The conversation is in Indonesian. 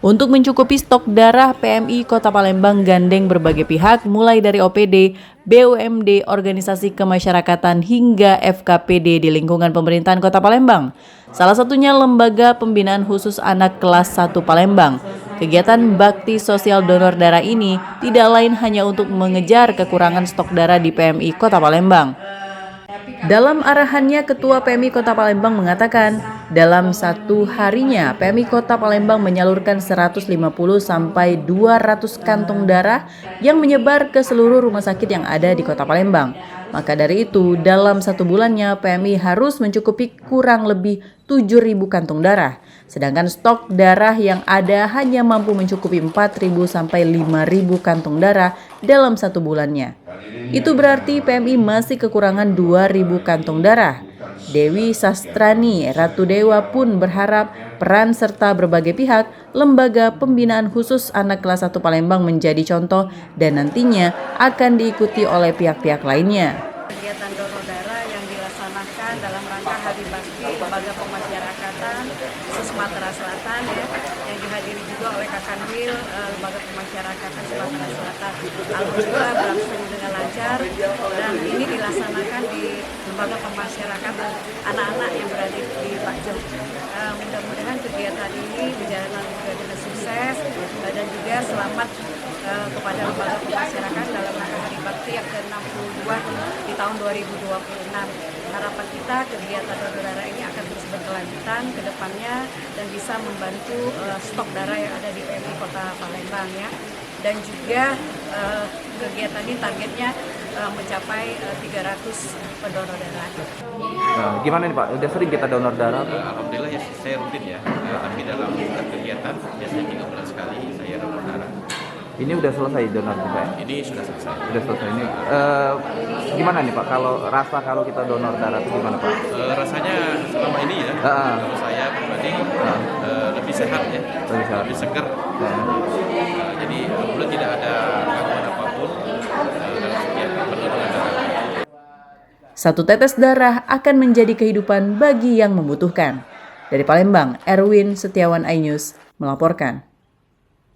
Untuk mencukupi stok darah, PMI Kota Palembang gandeng berbagai pihak mulai dari OPD, BUMD, organisasi kemasyarakatan hingga FKPD di lingkungan pemerintahan Kota Palembang. Salah satunya Lembaga Pembinaan Khusus Anak Kelas 1 Palembang. Kegiatan bakti sosial donor darah ini tidak lain hanya untuk mengejar kekurangan stok darah di PMI Kota Palembang. Dalam arahannya, Ketua PMI Kota Palembang mengatakan, dalam satu harinya PMI Kota Palembang menyalurkan 150 sampai 200 kantong darah yang menyebar ke seluruh rumah sakit yang ada di Kota Palembang. Maka dari itu, dalam satu bulannya PMI harus mencukupi kurang lebih 7.000 kantong darah. Sedangkan stok darah yang ada hanya mampu mencukupi 4.000 sampai 5.000 kantong darah dalam satu bulannya. Itu berarti PMI masih kekurangan 2.000 kantong darah. Dewi Sastrani Ratu Dewa pun berharap peran serta berbagai pihak Lembaga Pembinaan Khusus Anak Kelas 1 Palembang menjadi contoh dan nantinya akan diikuti oleh pihak-pihak lainnya. Kegiatan donor darah yang dilaksanakan dalam rangka Hari Bakti Lembaga Pemasyarakatan Sumatera Selatan yang dihadiri juga oleh Kakanwil Lembaga Pemasyarakatan Sumatera Selatan. Alhamdulillah berlangsung dengan lancar dan ini dilaksanakan di Lembaga Pemasyarakatan anak-anak yang berada di Pakcom. Mudah-mudahan kegiatan ini berjalan dengan sukses dan juga selamat kepada lembaga pemasyarakatan dalam rangka Hari Bakti yang ke-62 di tahun 2026. Harapan kita kegiatan donor darah ini akan terus berkelanjutan ke depannya dan bisa membantu stok darah yang ada di PMI Kota Palembang ya. Dan juga kegiatan ini targetnya mencapai 300 pendonor darah. Nah, gimana nih Pak? Udah sering kita donor darah? Alhamdulillah ya saya rutin ya, tapi dalam kegiatan biasanya 3 bulan sekali saya donor darah. Ini udah selesai donor juga ya? Ini sudah selesai. Udah selesai ini. Gimana nih Pak? Kalau kita donor darah itu gimana Pak? Rasanya selama ini ya, kalau saya pribadi lebih sehat ya, lebih segar. Jadi alhamdulillah tidak ada gangguan apapun dalam kegiatan pendonoran darah. Satu tetes darah akan menjadi kehidupan bagi yang membutuhkan. Dari Palembang, Erwin Setiawan iNews melaporkan.